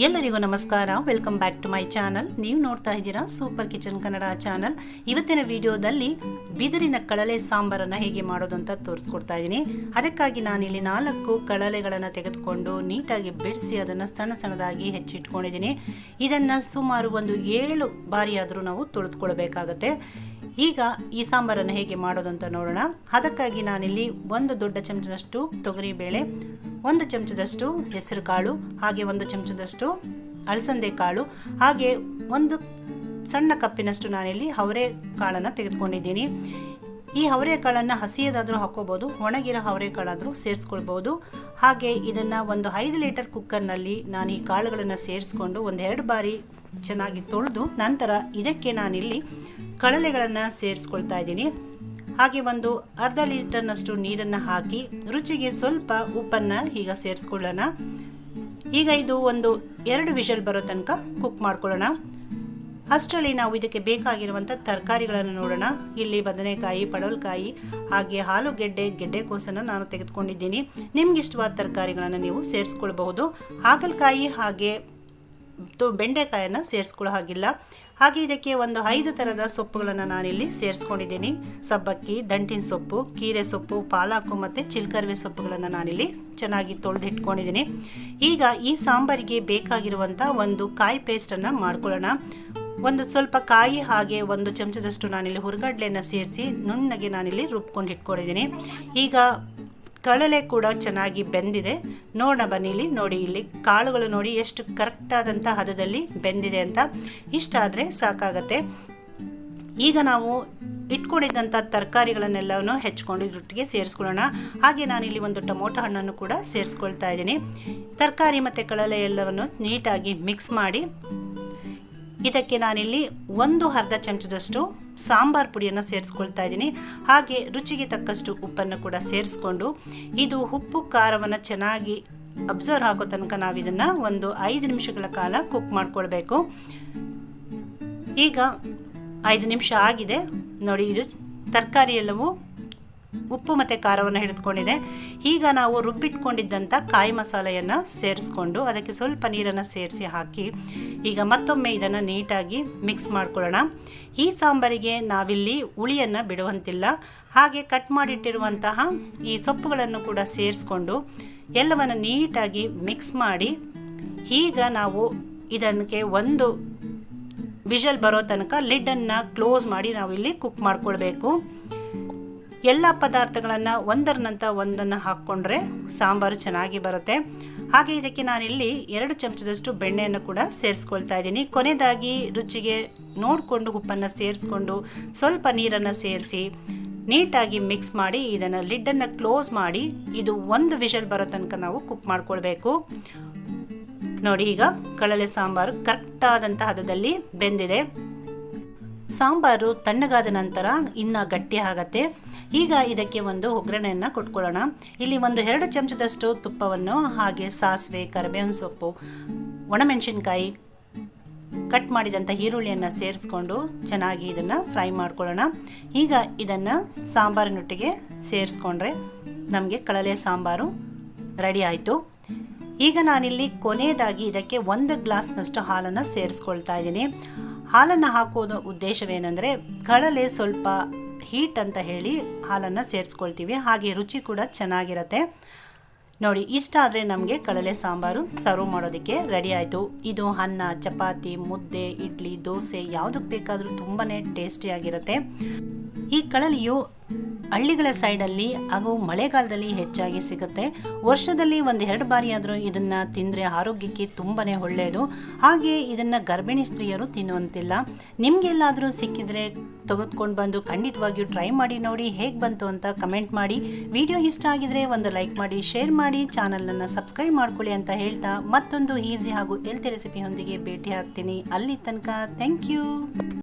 ಎಲ್ಲರಿಗೂ ನಮಸ್ಕಾರ. Welcome back to my channel. ನೀವು ನೋಡ್ತಾ ಇದ್ದೀರಾ ಸೂಪರ್ ಕಿಚನ್ ಕನ್ನಡ ಚಾನಲ್. ಇವತ್ತಿನ ವಿಡಿಯೋದಲ್ಲಿ ಬಿದಿರಿನ ಕಳಲೆ ಸಾಂಬಾರನ್ನು ಹೇಗೆ ಮಾಡೋದು ಅಂತ ತೋರಿಸ್ಕೊಡ್ತಾ ಇದ್ದೀನಿ. ಅದಕ್ಕಾಗಿ ನಾನಿಲ್ಲಿ 4 ಕಳಲೆಗಳನ್ನು ತೆಗೆದುಕೊಂಡು ನೀಟಾಗಿ ಬಿಡಿಸಿ ಅದನ್ನು ಸಣ್ಣದಾಗಿ ಹೆಚ್ಚಿಟ್ಕೊಂಡಿದ್ದೀನಿ. ಇದನ್ನು ಸುಮಾರು ಒಂದು 7 ಬಾರಿ ಆದರೂ ನಾವು ತೊಳೆದುಕೊಳ್ಬೇಕಾಗತ್ತೆ. ಈಗ ಈ ಸಾಂಬಾರನ್ನು ಹೇಗೆ ಮಾಡೋದು ಅಂತ ನೋಡೋಣ. ಅದಕ್ಕಾಗಿ ನಾನಿಲ್ಲಿ 1 ದೊಡ್ಡ ಚಮಚದಷ್ಟು ತೊಗರಿಬೇಳೆ, 1 ಚಮಚದಷ್ಟು ಹೆಸರು ಕಾಳು, ಹಾಗೆ 1 ಚಮಚದಷ್ಟು ಅಲಸಂದೆ ಕಾಳು, ಹಾಗೆ 1 ಸಣ್ಣ ಕಪ್ಪಿನಷ್ಟು ನಾನಿಲ್ಲಿ ಅವರೆ ಕಾಳನ್ನು ತೆಗೆದುಕೊಂಡಿದ್ದೀನಿ. ಈ ಅವರೆಕಾಳನ್ನು ಹಸಿಯದಾದರೂ ಹಾಕೋಬೋದು, ಒಣಗಿರೋ ಅವರೆಕಾಳಾದರೂ ಸೇರಿಸ್ಕೊಳ್ಬೋದು. ಹಾಗೆ ಇದನ್ನು ಒಂದು 5 ಲೀಟರ್ ಕುಕ್ಕರ್ನಲ್ಲಿ ನಾನು ಈ ಕಾಳುಗಳನ್ನು ಸೇರಿಸ್ಕೊಂಡು 1-2 ಬಾರಿ ಚೆನ್ನಾಗಿ ತೊಳೆದು ನಂತರ ಇದಕ್ಕೆ ನಾನಿಲ್ಲಿ ಕಳಲೆಗಳನ್ನು ಸೇರಿಸ್ಕೊಳ್ತಾ ಇದ್ದೀನಿ. ಹಾಗೆ ಒಂದು ಅರ್ಧ ಲೀಟರ್ನಷ್ಟು ನೀರನ್ನು ಹಾಕಿ ರುಚಿಗೆ ಸ್ವಲ್ಪ ಉಪ್ಪನ್ನು ಈಗ ಸೇರಿಸ್ಕೊಳ್ಳೋಣ. ಈಗ ಇದು ಒಂದು 2 ವಿಷಲ್ ಬರೋ ತನಕ ಕುಕ್ ಮಾಡ್ಕೊಳ್ಳೋಣ. ಅಷ್ಟರಲ್ಲಿ ನಾವು ಇದಕ್ಕೆ ಬೇಕಾಗಿರುವಂಥ ತರಕಾರಿಗಳನ್ನು ನೋಡೋಣ. ಇಲ್ಲಿ ಬದನೆಕಾಯಿ, ಪಡವಲಕಾಯಿ, ಹಾಗೆ ಆಲೂಗೆಡ್ಡೆ, ಗೆಡ್ಡೆಕೋಸನ್ನು ನಾನು ತೆಗೆದುಕೊಂಡಿದ್ದೀನಿ. ನಿಮ್ಗೆ ಇಷ್ಟವಾದ ತರಕಾರಿಗಳನ್ನು ನೀವು ಸೇರಿಸ್ಕೊಳ್ಬಹುದು. ಹಾಗಲಕಾಯಿ ಹಾಗೆ ಬೆಂಡೆಕಾಯನ್ನು ಸೇರಿಸ್ಕೊಳ್ಳೋ ಹಾಗಿಲ್ಲ. ಹಾಗೆ ಇದಕ್ಕೆ ಒಂದು 5 ಥರದ ಸೊಪ್ಪುಗಳನ್ನು ನಾನಿಲ್ಲಿ ಸೇರಿಸ್ಕೊಂಡಿದ್ದೀನಿ. ಸಬ್ಬಕ್ಕಿ, ದಂಟಿನ ಸೊಪ್ಪು, ಕೀರೆ ಸೊಪ್ಪು, ಪಾಲಾಕು ಮತ್ತು ಚಿಲ್ಕರ್ವೆ ಸೊಪ್ಪುಗಳನ್ನು ನಾನಿಲ್ಲಿ ಚೆನ್ನಾಗಿ ತೊಳೆದಿಟ್ಕೊಂಡಿದ್ದೀನಿ. ಈಗ ಈ ಸಾಂಬಾರಿಗೆ ಬೇಕಾಗಿರುವಂಥ ಒಂದು ಕಾಯಿ ಪೇಸ್ಟನ್ನು ಮಾಡ್ಕೊಳ್ಳೋಣ. ಒಂದು ಸ್ವಲ್ಪ ಕಾಯಿ ಹಾಗೆ 1 ಚಮಚದಷ್ಟು ನಾನಿಲ್ಲಿ ಹುರಿಗಡ್ಲೆಯನ್ನು ಸೇರಿಸಿ ನುಣ್ಣಗೆ ನಾನಿಲ್ಲಿ ರುಬ್ಕೊಂಡು ಇಟ್ಕೊಂಡಿದ್ದೀನಿ. ಈಗ ಕಳಲೆ ಕೂಡ ಚೆನ್ನಾಗಿ ಬೆಂದಿದೆ. ನೋಡೋಣ ಬನ್ನಿ. ಇಲ್ಲಿ ನೋಡಿ, ಇಲ್ಲಿ ಕಾಳುಗಳು ನೋಡಿ ಎಷ್ಟು ಕರೆಕ್ಟಾದಂಥ ಹದದಲ್ಲಿ ಬೆಂದಿದೆ ಅಂತ. ಇಷ್ಟ ಆದರೆ ಸಾಕಾಗತ್ತೆ. ಈಗ ನಾವು ಇಟ್ಕೊಂಡಿದ್ದಂಥ ತರಕಾರಿಗಳನ್ನೆಲ್ಲವನ್ನು ಹೆಚ್ಚಿಕೊಂಡಿದ್ದೊಟ್ಟಿಗೆ ಸೇರಿಸ್ಕೊಳ್ಳೋಣ. ಹಾಗೆ ನಾನಿಲ್ಲಿ 1 ಟೊಮೊಟೊ ಹಣ್ಣನ್ನು ಕೂಡ ಸೇರಿಸ್ಕೊಳ್ತಾ ಇದ್ದೀನಿ. ತರಕಾರಿ ಮತ್ತು ಕಳಲೆ ಎಲ್ಲವನ್ನು ನೀಟಾಗಿ ಮಿಕ್ಸ್ ಮಾಡಿ ಇದಕ್ಕೆ ನಾನಿಲ್ಲಿ 1 ಅರ್ಧ ಚಮಚದಷ್ಟು ಸಾಂಬಾರ್ ಪುಡಿಯನ್ನು ಸೇರಿಸ್ಕೊಳ್ತಾ ಇದ್ದೀನಿ. ಹಾಗೆ ರುಚಿಗೆ ತಕ್ಕಷ್ಟು ಉಪ್ಪನ್ನು ಕೂಡ ಸೇರಿಸ್ಕೊಂಡು ಇದು ಉಪ್ಪು ಖಾರವನ್ನು ಚೆನ್ನಾಗಿ ಅಬ್ಸರ್ವ್ ಆಗೋ ತನಕ ನಾವು ಇದನ್ನು ಒಂದು 5 ನಿಮಿಷಗಳ ಕಾಲ ಕುಕ್ ಮಾಡ್ಕೊಳ್ಬೇಕು. ಈಗ 5 ನಿಮಿಷ ಆಗಿದೆ ನೋಡಿ. ಇದು ತರಕಾರಿ ಎಲ್ಲವೂ ಉಪ್ಪು ಮತ್ತು ಖಾರವನ್ನು ಹಿಡಿದುಕೊಂಡಿದೆ. ಈಗ ನಾವು ರುಬ್ಬಿಟ್ಕೊಂಡಿದ್ದಂಥ ಕಾಯಿ ಮಸಾಲೆಯನ್ನು ಸೇರಿಸ್ಕೊಂಡು ಅದಕ್ಕೆ ಸ್ವಲ್ಪ ನೀರನ್ನು ಸೇರಿಸಿ ಹಾಕಿ ಈಗ ಮತ್ತೊಮ್ಮೆ ಇದನ್ನು ನೀಟಾಗಿ ಮಿಕ್ಸ್ ಮಾಡ್ಕೊಳ್ಳೋಣ. ಈ ಸಾಂಬಾರಿಗೆ ನಾವಿಲ್ಲಿ ಹುಳಿಯನ್ನು ಬಿಡುವಂತಿಲ್ಲ. ಹಾಗೆ ಕಟ್ ಮಾಡಿಟ್ಟಿರುವಂತಹ ಈ ಸೊಪ್ಪುಗಳನ್ನು ಕೂಡ ಸೇರಿಸ್ಕೊಂಡು ಎಲ್ಲವನ್ನು ನೀಟಾಗಿ ಮಿಕ್ಸ್ ಮಾಡಿ ಈಗ ನಾವು ಇದಕ್ಕೆ 1 ವಿಷಲ್ ಬರೋ ತನಕ ಲಿಡ್ಡನ್ನು ಕ್ಲೋಸ್ ಮಾಡಿ ನಾವಿಲ್ಲಿ ಕುಕ್ ಮಾಡ್ಕೊಳ್ಬೇಕು. ಎಲ್ಲ ಪದಾರ್ಥಗಳನ್ನು ಒಂದರ ನಂತರ ಒಂದನ್ನು ಹಾಕ್ಕೊಂಡ್ರೆ ಸಾಂಬಾರು ಚೆನ್ನಾಗಿ ಬರುತ್ತೆ. ಹಾಗೆ ಇದಕ್ಕೆ ನಾನಿಲ್ಲಿ 2 ಚಮಚದಷ್ಟು ಬೆಣ್ಣೆಯನ್ನು ಕೂಡ ಸೇರಿಸ್ಕೊಳ್ತಾ ಇದ್ದೀನಿ. ಕೊನೆಯದಾಗಿ ರುಚಿಗೆ ನೋಡಿಕೊಂಡು ಉಪ್ಪನ್ನು ಸೇರಿಸ್ಕೊಂಡು ಸ್ವಲ್ಪ ನೀರನ್ನು ಸೇರಿಸಿ ನೀಟಾಗಿ ಮಿಕ್ಸ್ ಮಾಡಿ ಇದನ್ನು ಲಿಡ್ಡನ್ನು ಕ್ಲೋಸ್ ಮಾಡಿ ಇದು 1 ವಿಷಲ್ ಬರೋ ತನಕ ನಾವು ಕುಕ್ ಮಾಡ್ಕೊಳ್ಬೇಕು. ನೋಡಿ, ಈಗ ಕಳಲೆ ಸಾಂಬಾರು ಕರೆಕ್ಟಾದಂಥ ಹದದಲ್ಲಿ ಬೆಂದಿದೆ. ಸಾಂಬಾರು ತಣ್ಣಗಾದ ನಂತರ ಇನ್ನು ಗಟ್ಟಿ ಆಗತ್ತೆ. ಈಗ ಇದಕ್ಕೆ ಒಂದು ಒಗ್ಗರಣೆಯನ್ನು ಕೊಟ್ಕೊಳ್ಳೋಣ. ಇಲ್ಲಿ 1-2 ಚಮಚದಷ್ಟು ತುಪ್ಪವನ್ನು, ಹಾಗೆ ಸಾಸಿವೆ, ಕರಿಬೇವಿನ ಸೊಪ್ಪು, ಒಣಮೆಣಸಿನ್ಕಾಯಿ, ಕಟ್ ಮಾಡಿದಂಥ ಈರುಳ್ಳಿಯನ್ನು ಸೇರಿಸ್ಕೊಂಡು ಚೆನ್ನಾಗಿ ಇದನ್ನು ಫ್ರೈ ಮಾಡ್ಕೊಳ್ಳೋಣ. ಈಗ ಇದನ್ನು ಸಾಂಬಾರಿನೊಟ್ಟಿಗೆ ಸೇರಿಸ್ಕೊಂಡ್ರೆ ನಮಗೆ ಕಳಲೆ ಸಾಂಬಾರು ರೆಡಿ ಆಯಿತು. ಈಗ ನಾನಿಲ್ಲಿ ಕೊನೆಯದಾಗಿ ಇದಕ್ಕೆ 1 ಗ್ಲಾಸ್ನಷ್ಟು ಹಾಲನ್ನು ಸೇರಿಸ್ಕೊಳ್ತಾ ಇದ್ದೀನಿ. ಹಾಲನ್ನು ಹಾಕೋದು ಉದ್ದೇಶವೇನೆಂದರೆ ಕಳಲೆ ಸ್ವಲ್ಪ ಹೀಟ್ ಅಂತ ಹೇಳಿ ಹಾಲನ್ನು ಸೇರಿಸ್ಕೊಳ್ತೀವಿ. ಹಾಗೆ ರುಚಿ ಕೂಡ ಚೆನ್ನಾಗಿರುತ್ತೆ. ನೋಡಿ, ಇಷ್ಟ ಆದರೆ ನಮಗೆ ಕಳಲೆ ಸಾಂಬಾರು ಸರ್ವ್ ಮಾಡೋದಕ್ಕೆ ರೆಡಿ ಆಯಿತು. ಇದು ಅನ್ನ, ಚಪಾತಿ, ಮುದ್ದೆ, ಇಡ್ಲಿ, ದೋಸೆ ಯಾವುದಕ್ಕೆ ಬೇಕಾದರೂ ತುಂಬಾ ಟೇಸ್ಟಿಯಾಗಿರುತ್ತೆ. ಈ ಕಳಲೆಯು ಹಳ್ಳಿಗಳ ಸೈಡಲ್ಲಿ ಹಾಗೂ ಮಳೆಗಾಲದಲ್ಲಿ ಹೆಚ್ಚಾಗಿ ಸಿಗುತ್ತೆ. ವರ್ಷದಲ್ಲಿ 1-2 ಬಾರಿ ಆದರೂ ಇದನ್ನು ತಿಂದರೆ ಆರೋಗ್ಯಕ್ಕೆ ತುಂಬಾ ಒಳ್ಳೆಯದು. ಹಾಗೆ ಇದನ್ನು ಗರ್ಭಿಣಿ ಸ್ತ್ರೀಯರು ತಿನ್ನುವಂತಿಲ್ಲ. ನಿಮಗೆಲ್ಲಾದರೂ ಸಿಕ್ಕಿದರೆ ತೆಗೆದುಕೊಂಡು ಬಂದು ಖಂಡಿತವಾಗಿಯೂ ಟ್ರೈ ಮಾಡಿ ನೋಡಿ ಹೇಗೆ ಬಂತು ಅಂತ ಕಮೆಂಟ್ ಮಾಡಿ. ವಿಡಿಯೋ ಇಷ್ಟ ಆಗಿದರೆ ಒಂದು ಲೈಕ್ ಮಾಡಿ, ಶೇರ್ ಮಾಡಿ, ಚಾನಲನ್ನು ಸಬ್ಸ್ಕ್ರೈಬ್ ಮಾಡ್ಕೊಳ್ಳಿ ಅಂತ ಹೇಳ್ತಾ ಮತ್ತೊಂದು ಈಸಿ ಹಾಗೂ ಹೆಲ್ತಿ ರೆಸಿಪಿಯೊಂದಿಗೆ ಭೇಟಿ ಆಗ್ತೀನಿ. ಅಲ್ಲಿ ತನಕ ಥ್ಯಾಂಕ್ ಯು.